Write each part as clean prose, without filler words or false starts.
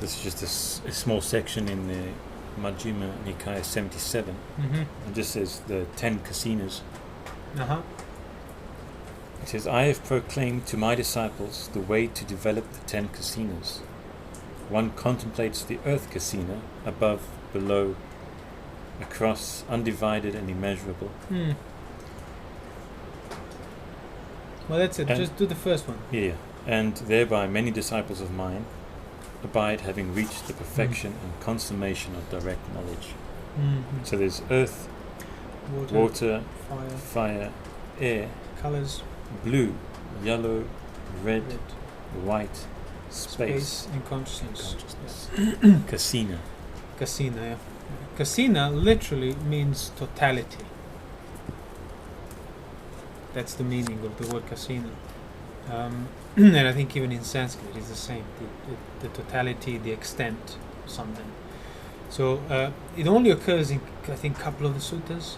This is just a small section in the Majjhima Nikaya 77. It just says the 10 kasinas. It says, I have proclaimed to my disciples the way to develop the 10 kasinas. One contemplates the earth kasina, above, below, across, undivided and immeasurable. Well, that's it. And just do the first one. Yeah. And thereby many disciples of mine abide, having reached the perfection and consummation of direct knowledge. So there's earth, water, fire, air, colors, blue, yellow, red, white, space and consciousness. Kasina. Kasina, yeah. Kasina literally means totality. That's the meaning of the word kasina. And I think even in Sanskrit it's the same. The totality, the extent of something. So it only occurs in, I think, a couple of the suttas.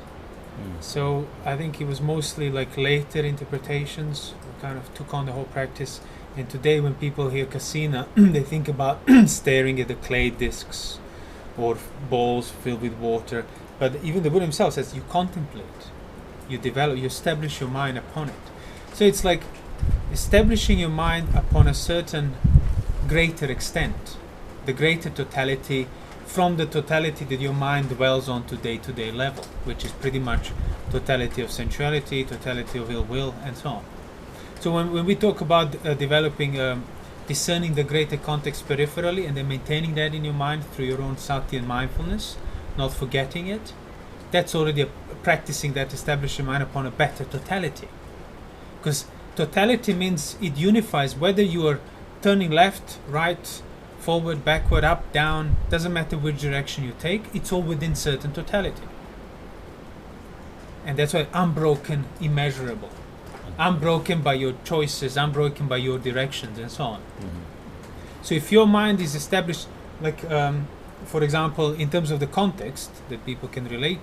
So I think it was mostly like later interpretations kind of took on the whole practice. And today when people hear kasina, they think about staring at the clay discs or bowls filled with water. But even the Buddha himself says you contemplate, you develop, you establish your mind upon it. So it's like establishing your mind upon a certain greater extent, the greater totality, from the totality that your mind dwells on to day-to-day level, which is pretty much totality of sensuality, totality of ill will, and so on. So when we talk about developing, discerning the greater context peripherally and then maintaining that in your mind through your own sati and mindfulness, not forgetting it, that's already practicing that, establish your mind upon a better totality. Because totality means it unifies whether you are turning left, right, forward, backward, up, down, doesn't matter which direction you take, it's all within certain totality. And that's why unbroken, immeasurable. Unbroken by your choices, unbroken by your directions, and so on. So if your mind is established, like for example, in terms of the context that people can relate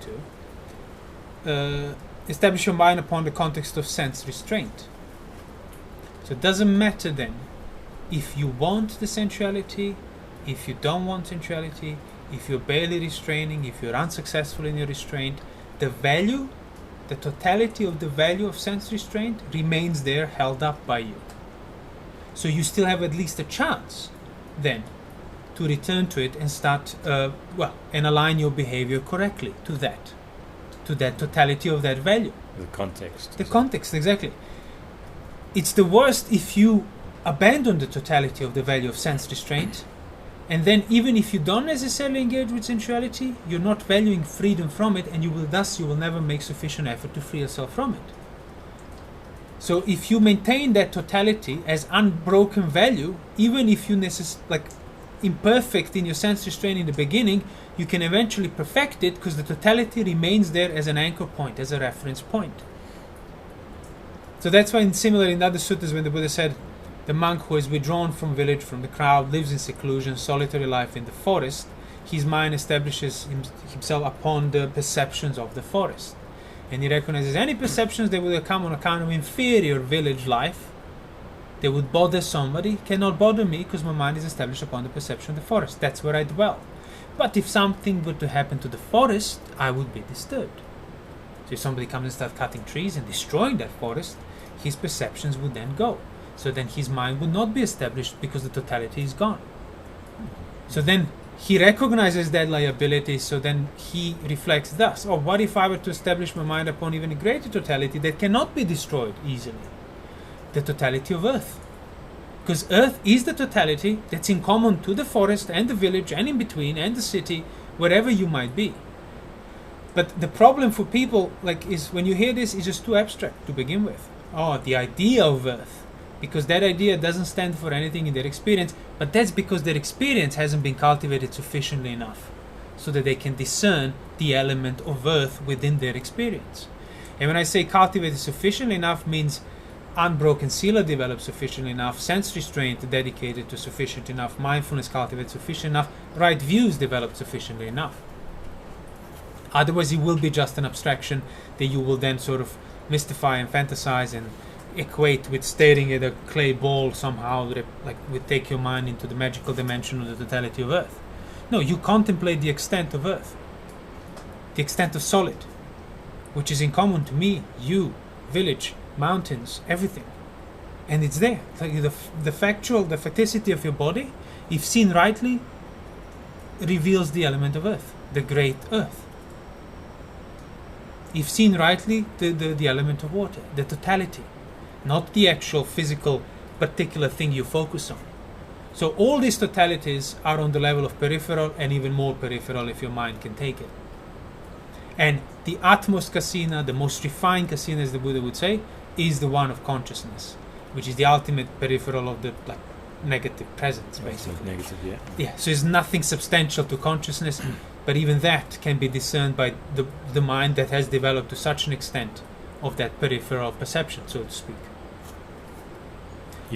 to, establish your mind upon the context of sense restraint. So it doesn't matter then if you want the sensuality, if you don't want sensuality, if you're barely restraining, if you're unsuccessful in your restraint, the value, the totality of the value of sense restraint remains there, held up by you. So you still have at least a chance then to return to it and start, and align your behavior correctly to that totality of that value. The context. The context, exactly. It's the worst if you abandon the totality of the value of sense restraint, and then even if you don't necessarily engage with sensuality, you're not valuing freedom from it, and you will never make sufficient effort to free yourself from it. So if you maintain that totality as unbroken value, even if you imperfect in your sense restraint in the beginning, you can eventually perfect it because the totality remains there as an anchor point, as a reference point. So that's why similar in other suttas when the Buddha said, the monk who is withdrawn from village, from the crowd, lives in seclusion, solitary life in the forest, his mind establishes himself upon the perceptions of the forest. And he recognizes any perceptions that will come on account of inferior village life, they would bother somebody, cannot bother me because my mind is established upon the perception of the forest. That's where I dwell. But if something were to happen to the forest, I would be disturbed. So if somebody comes and starts cutting trees and destroying that forest, his perceptions would then go. So then his mind would not be established because the totality is gone. So then he recognizes that liability, so then he reflects thus, what if I were to establish my mind upon even a greater totality that cannot be destroyed easily? The totality of earth. Because earth is the totality that's in common to the forest and the village and in between and the city, wherever you might be. But the problem for people is when you hear this, it's just too abstract to begin with. The idea of earth. Because that idea doesn't stand for anything in their experience, but that's because their experience hasn't been cultivated sufficiently enough so that they can discern the element of earth within their experience. And when I say cultivated sufficiently enough, means unbroken sila developed sufficiently enough, sense restraint dedicated to sufficient enough, mindfulness cultivated sufficient enough, right views developed sufficiently enough. Otherwise it will be just an abstraction that you will then sort of mystify and fantasize and equate with staring at a clay ball somehow, like would take your mind into the magical dimension of the totality of Earth. No, you contemplate the extent of Earth, the extent of solid, which is in common to me, you, village, mountains, everything. And it's there. Like the facticity of your body, if seen rightly, reveals the element of Earth, the great Earth. If seen rightly, the element of water, the totality, not the actual physical particular thing you focus on. So all these totalities are on the level of peripheral, and even more peripheral if your mind can take it. And the utmost kasina, the most refined kasina, as the Buddha would say, is the one of consciousness, which is the ultimate peripheral of the negative presence, basically. Negative, yeah. Yeah, so there's nothing substantial to consciousness, but even that can be discerned by the mind that has developed to such an extent of that peripheral perception, so to speak.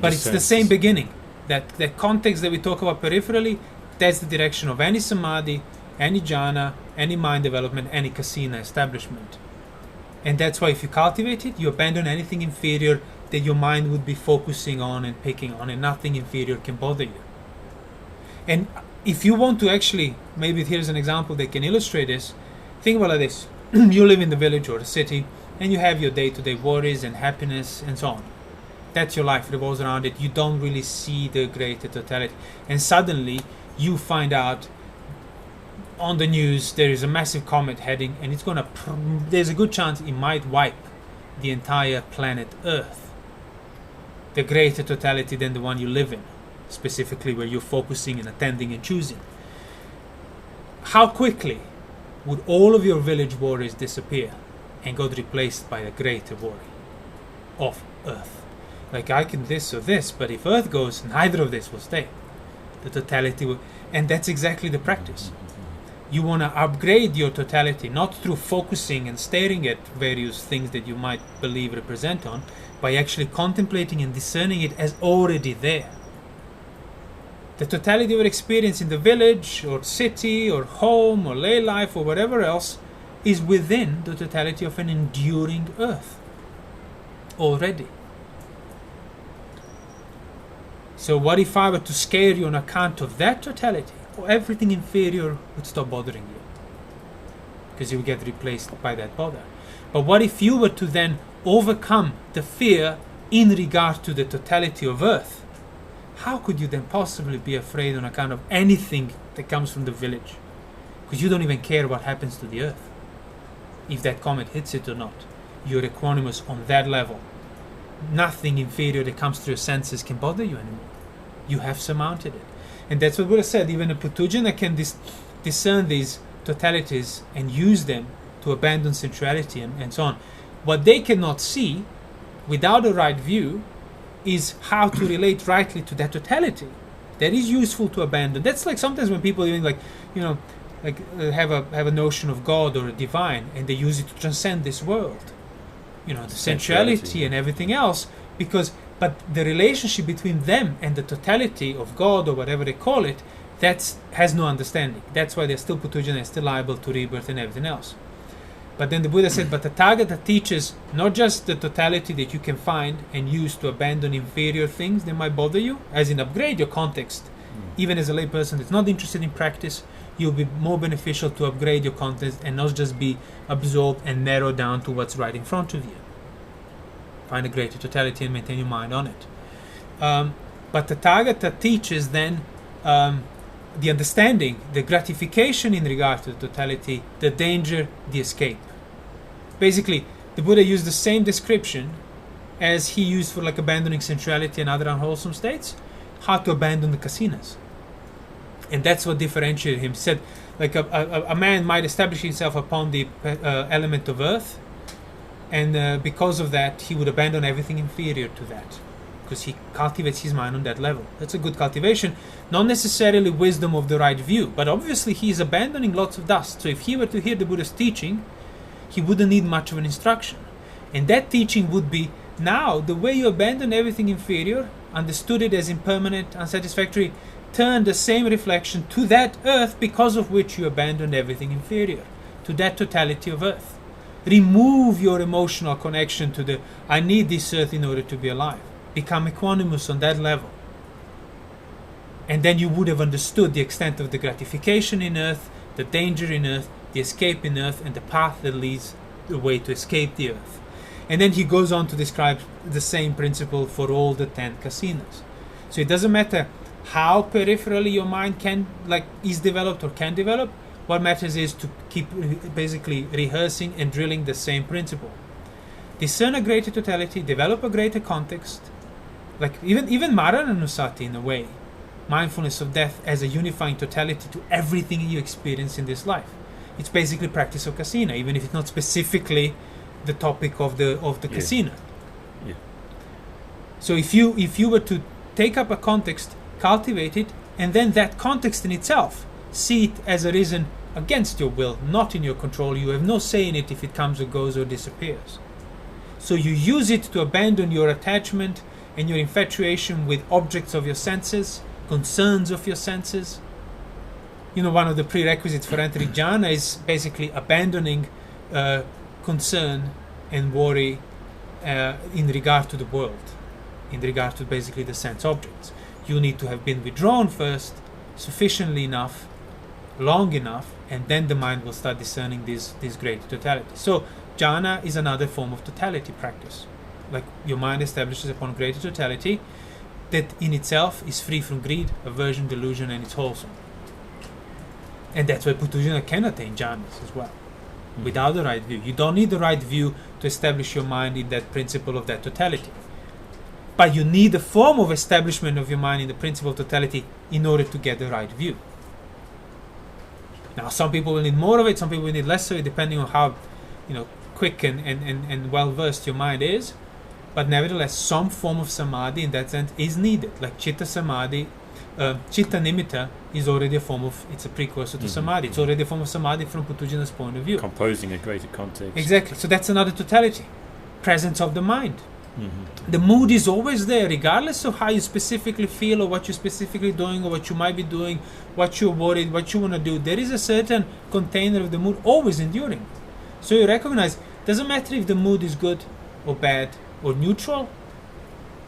But it's the same beginning. That context that we talk about peripherally, that's the direction of any samadhi, any jhana, any mind development, any kasina establishment. And that's why if you cultivate it, you abandon anything inferior that your mind would be focusing on and picking on, and nothing inferior can bother you. And if you want to actually, maybe here's an example that can illustrate this. Think about it like this. You live in the village or the city, and you have your day-to-day worries and happiness and so on. That's your life, revolves around it. You don't really see the greater totality. And suddenly you find out on the news there is a massive comet heading, and it's gonna there's a good chance it might wipe the entire planet Earth. The greater totality than the one you live in, specifically where you're focusing and attending and choosing. How quickly would all of your village worries disappear and got replaced by a greater worry of Earth? Like, I can this or this, but if Earth goes, neither of this will stay. The totality will, and that's exactly the practice. You want to upgrade your totality, not through focusing and staring at various things that you might believe represent on, by actually contemplating and discerning it as already there. The totality of your experience in the village or city or home or lay life or whatever else is within the totality of an enduring Earth already. So what if I were to scare you on account of that totality? Or everything inferior would stop bothering you, because you would get replaced by that bother. But what if you were to then overcome the fear in regard to the totality of Earth? How could you then possibly be afraid on account of anything that comes from the village? Because you don't even care what happens to the Earth, if that comet hits it or not. You're equanimous on that level. Nothing inferior that comes through your senses can bother you anymore. You have surmounted it. And that's what Buddha said. Even a Putujana can discern these totalities and use them to abandon sensuality and so on. What they cannot see without a right view is how to relate rightly to that totality. That is useful to abandon. That's like sometimes when people even have a notion of God or a divine, and they use it to transcend this world. The sensuality and everything else, but the relationship between them and the totality of God or whatever they call it, has no understanding. That's why they're still Putujana, they're still liable to rebirth and everything else. But then the Buddha said, but the Tathagata teaches not just the totality that you can find and use to abandon inferior things that might bother you, as in upgrade your context. Even as a lay person that's not interested in practice, you'll be more beneficial to upgrade your context and not just be absorbed and narrow down to what's right in front of you. Find a greater totality and maintain your mind on it. But the Tathagata teaches then the understanding, the gratification in regard to the totality, the danger, the escape. Basically, the Buddha used the same description as he used for abandoning sensuality and other unwholesome states, how to abandon the kasinas. And that's what differentiated him. He said, a man might establish himself upon the element of earth, and because of that, he would abandon everything inferior to that, because he cultivates his mind on that level. That's a good cultivation, not necessarily wisdom of the right view, but obviously he is abandoning lots of dust. So if he were to hear the Buddha's teaching, he wouldn't need much of an instruction. And that teaching would be, now, the way you abandon everything inferior, understood it as impermanent, unsatisfactory, turn the same reflection to that earth because of which you abandoned everything inferior, to that totality of earth. Remove your emotional connection to the I need this earth in order to be alive. Become equanimous on that level. And then you would have understood the extent of the gratification in earth, the danger in earth, the escape in earth, and the path that leads the way to escape the earth. And then he goes on to describe the same principle for all the 10 kasinas. So it doesn't matter how peripherally your mind is developed or can develop. What matters is to keep basically rehearsing and drilling the same principle. Discern a greater totality, develop a greater context, like even Marananusati in a way, mindfulness of death as a unifying totality to everything you experience in this life. It's basically practice of Kasina, even if it's not specifically the topic of the Kasina. Yeah. So if you were to take up a context, cultivate it, and then that context in itself, see it as arisen against your will, not in your control. You have no say in it if it comes or goes or disappears. So you use it to abandon your attachment and your infatuation with objects of your senses, concerns of your senses. One of the prerequisites for entering jhana is basically abandoning concern and worry in regard to the world, in regard to basically the sense objects. You need to have been withdrawn first, sufficiently enough, long enough, and then the mind will start discerning this greater totality. So jhana is another form of totality practice. Like your mind establishes upon greater totality that in itself is free from greed, aversion, delusion, and it's wholesome. And that's why Puthujjana can attain jhanas as well, without the right view. You don't need the right view to establish your mind in that principle of that totality. But you need a form of establishment of your mind in the principle of totality in order to get the right view. Now, some people will need more of it, some people will need less of it, depending on how quick and well versed your mind is. But nevertheless, some form of samadhi in that sense is needed. Like chitta samadhi, chitta nimitta is already a form of, it's a precursor to samadhi. It's already a form of samadhi from Puthujjana's point of view. Composing a greater context. Exactly. So that's another totality. Presence of the mind. The mood is always there, regardless of how you specifically feel or what you're specifically doing or what you might be doing, what you're worried, what you want to do. There is a certain container of the mood always enduring. So you recognize, doesn't matter if the mood is good or bad or neutral,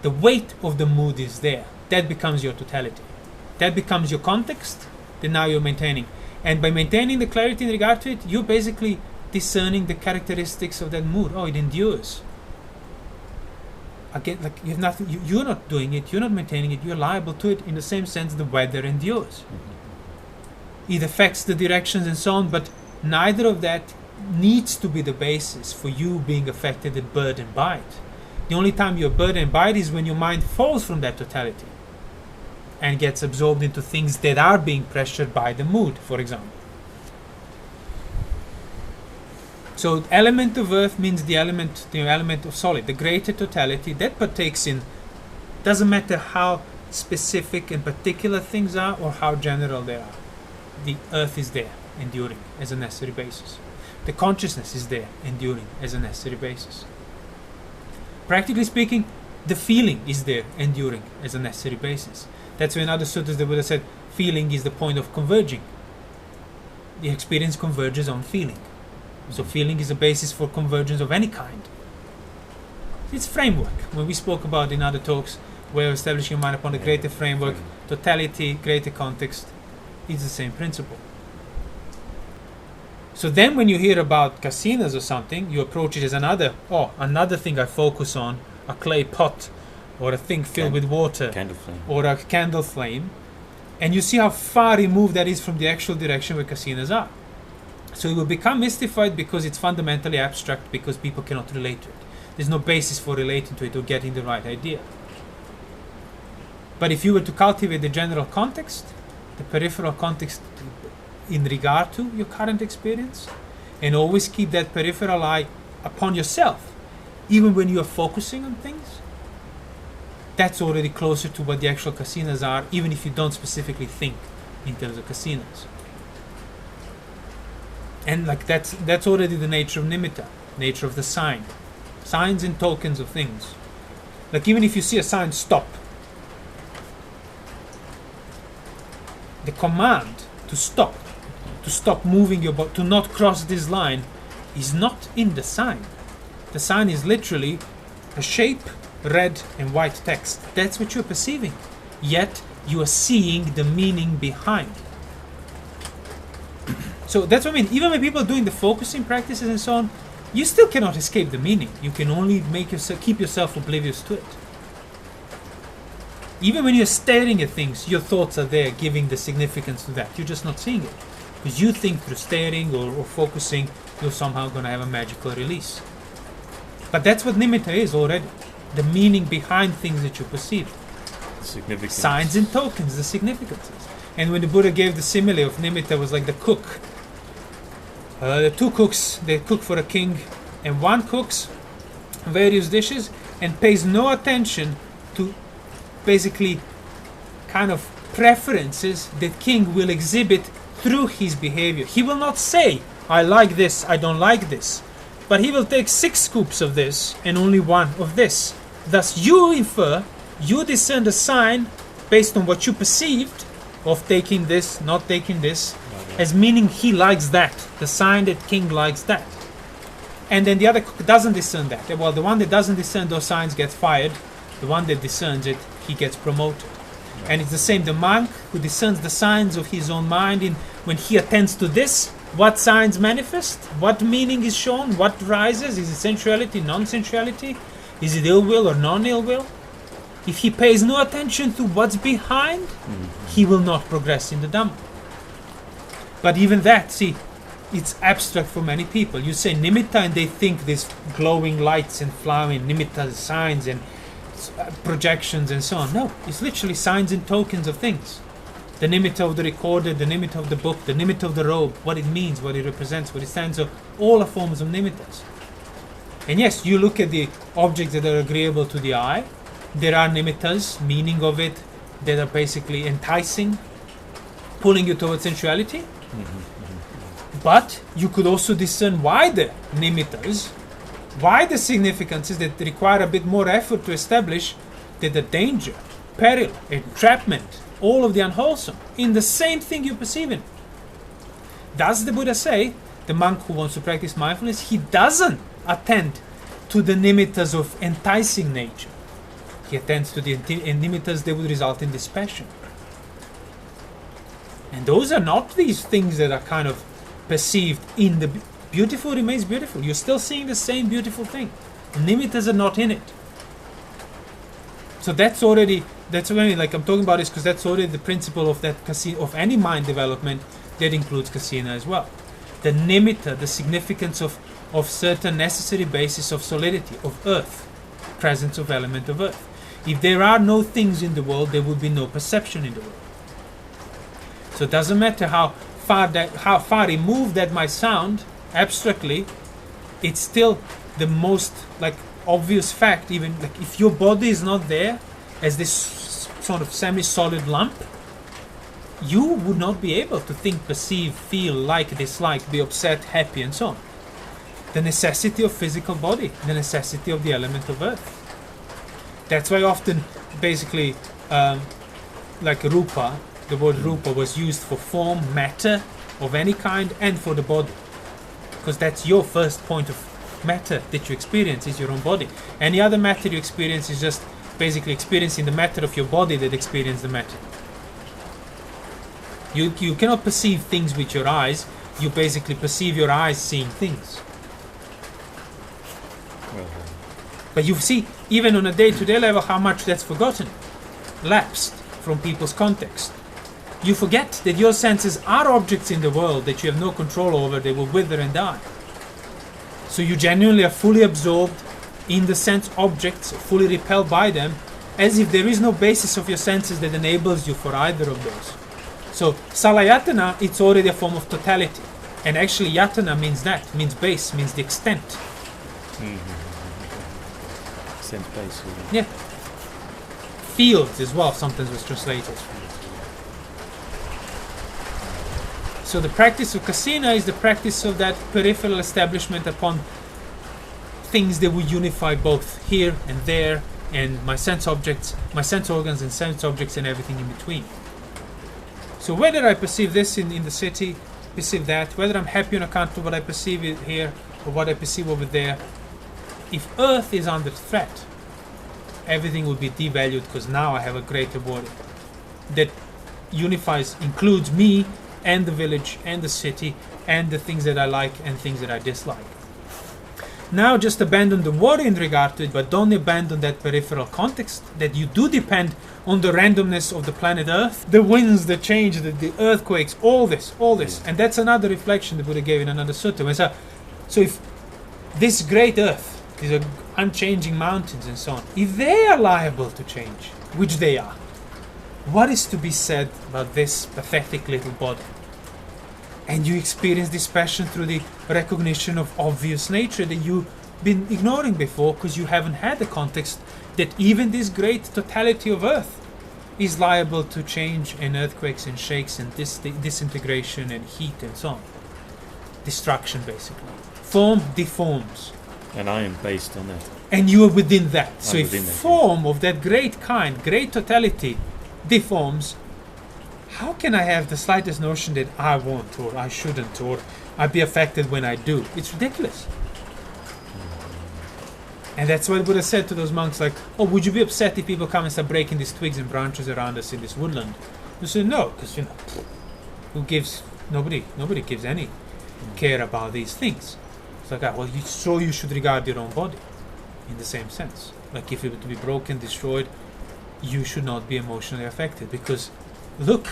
the weight of the mood is there. That becomes your totality. That becomes your context that now you're maintaining. And by maintaining the clarity in regard to it, you're basically discerning the characteristics of that mood. Oh, it endures. Again, like you have nothing, you're not doing it, you're not maintaining it, you're liable to it in the same sense the weather endures. It affects the directions and so on, but neither of that needs to be the basis for you being affected and burdened by it. The only time you're burdened by it is when your mind falls from that totality and gets absorbed into things that are being pressured by the mood, for example. So element of earth means the element of solid, the greater totality that partakes in, doesn't matter how specific and particular things are or how general they are. The earth is there, enduring as a necessary basis. The consciousness is there, enduring as a necessary basis. Practically speaking, the feeling is there, enduring as a necessary basis. That's why in other suttas the Buddha said, feeling is the point of converging. The experience converges on feeling. So feeling is a basis for convergence of any kind. It's framework. When we spoke about in other talks, where establishing your mind upon a greater framework, totality, greater context, it's the same principle. So then when you hear about kasinas or something, you approach it as another thing I focus on, a clay pot, or a thing filled with water, or a candle flame, and you see how far removed that is from the actual direction where kasinas are. So it will become mystified because it's fundamentally abstract, because people cannot relate to it. There's no basis for relating to it or getting the right idea. But if you were to cultivate the general context, the peripheral context in regard to your current experience, and always keep that peripheral eye upon yourself, even when you are focusing on things, that's already closer to what the actual kasinas are, even if you don't specifically think in terms of kasinas. And like that's already the nature of nimitta, nature of the sign. Signs and tokens of things. Like even if you see a sign stop, the command to stop moving your body, to not cross this line, is not in the sign. The sign is literally a shape, red and white text. That's what you're perceiving. Yet you are seeing the meaning behind. So that's what I mean. Even when people are doing the focusing practices and so on, you still cannot escape the meaning. You can only keep yourself oblivious to it. Even when you're staring at things, your thoughts are there giving the significance to that. You're just not seeing it. Because you think through staring or focusing, you're somehow going to have a magical release. But that's what nimitta is already. The meaning behind things that you perceive. Significance. Signs and tokens, the significances. And when the Buddha gave the simile of nimitta, was like the cook. The two cooks, they cook for a king, and one cooks various dishes and pays no attention to basically kind of preferences that king will exhibit through his behavior. He will not say, I like this, I don't like this. But he will take 6 scoops of this and only 1 of this. Thus you infer, you discern the sign based on what you perceived of taking this, not taking this, as meaning he likes that. The sign that king likes that. And then the other cook doesn't discern that. Well, the one that doesn't discern those signs gets fired. The one that discerns it, he gets promoted. Yeah. And it's the same. The monk who discerns the signs of his own mind, when he attends to this, what signs manifest, what meaning is shown, what rises, is it sensuality, non-sensuality, is it ill will or non-ill will? If he pays no attention to what's behind, he will not progress in the Dhamma. But even that, see, it's abstract for many people. You say nimitta and they think this glowing lights and flowering nimitta signs and projections and so on. No, it's literally signs and tokens of things. The nimitta of the recorder, the nimitta of the book, the nimitta of the robe, what it means, what it represents, what it stands for, all are forms of nimittas. And yes, you look at the objects that are agreeable to the eye, there are nimittas, meaning of it, that are basically enticing, pulling you towards sensuality. But you could also discern wider nimittas, wider significances that require a bit more effort to establish, that the danger, peril, entrapment, all of the unwholesome, in the same thing you're perceiving. Does the Buddha say, the monk who wants to practice mindfulness, he doesn't attend to the nimittas of enticing nature. He attends to the nimittas that would result in dispassion. And those are not these things that are kind of perceived in the beautiful remains beautiful. You're still seeing the same beautiful thing. Nimittas are not in it. So that's already like I'm talking about this because that's already the principle of that kasina, of any mind development that includes kasina as well. The nimitta, the significance of certain necessary basis of solidity, of earth, presence of element of earth. If there are no things in the world, there would be no perception in the world. So it doesn't matter how far removed that might sound abstractly, it's still the most like obvious fact. Even like if your body is not there as this sort of semi-solid lump, you would not be able to think, perceive, feel, like, dislike, be upset, happy, and so on. The necessity of physical body, the necessity of the element of earth. That's why often, basically, like rupa, the word rupa was used for form, matter of any kind, and for the body. Because that's your first point of matter that you experience, is your own body. Any other matter you experience is just basically experiencing the matter of your body that experience the matter. You cannot perceive things with your eyes, you basically perceive your eyes seeing things. But you see, even on a day-to-day level, how much that's forgotten, lapsed from people's context. You forget that your senses are objects in the world that you have no control over, they will wither and die. So you genuinely are fully absorbed in the sense objects, fully repelled by them, as if there is no basis of your senses that enables you for either of those. So salayatana, it's already a form of totality. And actually yatana means that, means base, means the extent. Sense base. Yeah. Fields as well sometimes was translated. So the practice of kasina is the practice of that peripheral establishment upon things that will unify both here and there, and my sense objects, my sense organs and sense objects and everything in between. So whether I perceive this in the city, perceive that, whether I'm happy on account of what I perceive it here, or what I perceive over there, if Earth is under threat, everything will be devalued because now I have a greater body that unifies, includes me and the village and the city and the things that I like and things that I dislike. Now just abandon the water in regard to it, but don't abandon that peripheral context, that you do depend on the randomness of the planet Earth, the winds, the change, the earthquakes, all this. And that's another reflection the Buddha gave in another sutta. So if this great Earth, these unchanging mountains and so on, if they are liable to change, which they are, what is to be said about this pathetic little body? And you experience this passion through the recognition of obvious nature that you've been ignoring before because you haven't had the context that even this great totality of Earth is liable to change, and earthquakes and shakes and disintegration and heat and so on. Destruction, basically. Form deforms. And I am based on that. And you are within that. So if within that, form of that great kind, great totality, deforms, how can I have the slightest notion that I won't or I shouldn't or I'd be affected when I do? It's ridiculous. And that's what Buddha said to those monks, like, oh, would you be upset if people come and start breaking these twigs and branches around us in this woodland? They said, no, because, nobody gives any care about these things. It's like, well, you should regard your own body in the same sense. Like, if it were to be broken, destroyed, you should not be emotionally affected because, look,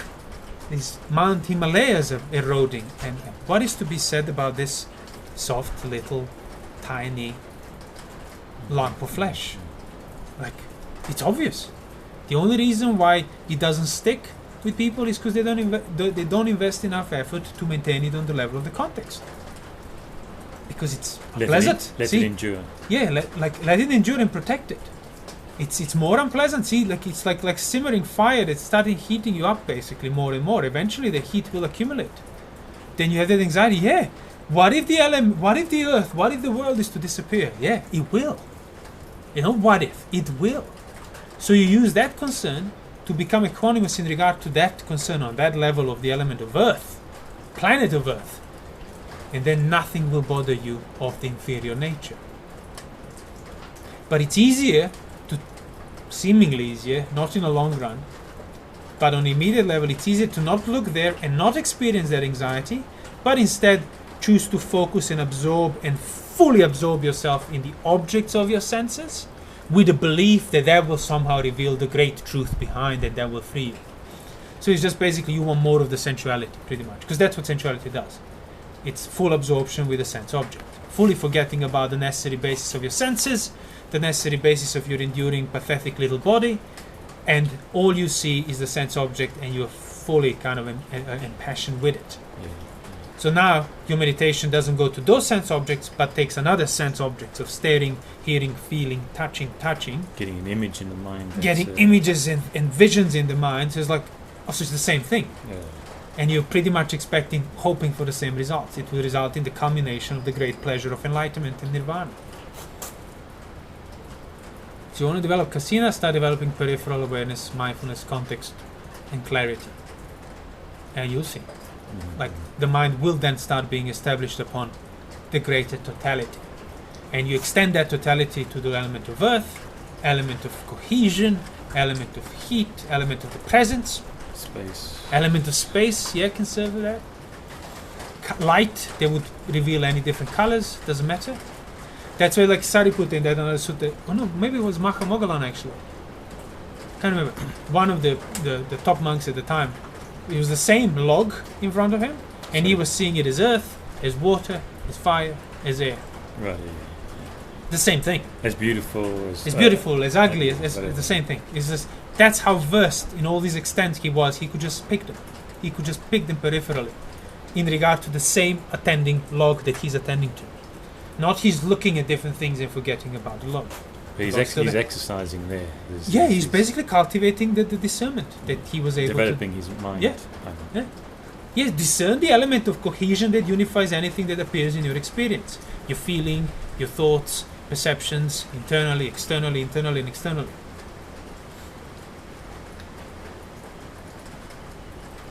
these Mount Himalayas are eroding. And what is to be said about this soft, little, tiny lump of flesh? Like, it's obvious. The only reason why it doesn't stick with people is because they don't invest enough effort to maintain it on the level of the context. Because it's pleasant. Let it endure. Yeah, let it endure and protect it. It's more unpleasant. See, like it's like simmering fire that's starting heating you up basically more and more. Eventually the heat will accumulate. Then you have that anxiety. Yeah, what if the earth, what if the world is to disappear? Yeah, it will. What if? It will. So you use that concern to become equanimous in regard to that concern on that level of the element of earth, planet of earth. And then nothing will bother you of the inferior nature. But it's seemingly easier, not in the long run, but on the immediate level, it's easier to not look there and not experience that anxiety, but instead choose to focus and absorb and fully absorb yourself in the objects of your senses with the belief that that will somehow reveal the great truth behind and that will free you. So it's just basically you want more of the sensuality, pretty much, because that's what sensuality does. It's full absorption with a sense object, fully forgetting about the necessary basis of your senses, the necessary basis of your enduring pathetic little body, and all you see is the sense object and you're fully kind of impassioned with it. Yeah. So now your meditation doesn't go to those sense objects but takes another sense objects of staring, hearing, feeling, touching. Getting an image in the mind. Getting images and visions in the mind. So it's like, also it's the same thing. Yeah. And you're pretty much hoping for the same results. It will result in the culmination of the great pleasure of enlightenment and nirvana. So you want to develop kasina, start developing peripheral awareness, mindfulness, context, and clarity. And you'll see. Like the mind will then start being established upon the greater totality. And you extend that totality to the element of earth, element of cohesion, element of heat, element of the presence. Space. Element of space, yeah, can serve with that. Light, they would reveal any different colors, doesn't matter. That's why, like Sariputta in that another sutta, maybe it was Mahamoggallana actually. Can't remember. One of the top monks at the time, it was the same log in front of him, and he was seeing it as earth, as water, as fire, as air. Right. Yeah. The same thing. As beautiful as. As beautiful, as ugly, as the same thing. It's just that's how versed in all these extents he was. He could just pick them. He could just pick them peripherally, in regard to the same attending log that he's attending to. Not he's looking at different things and forgetting about the log. But he's exercising there. He's basically cultivating the discernment that he was able developing to... his mind. Yeah. Yes, discern the element of cohesion that unifies anything that appears in your experience. Your feeling, your thoughts, perceptions, internally, externally, and externally.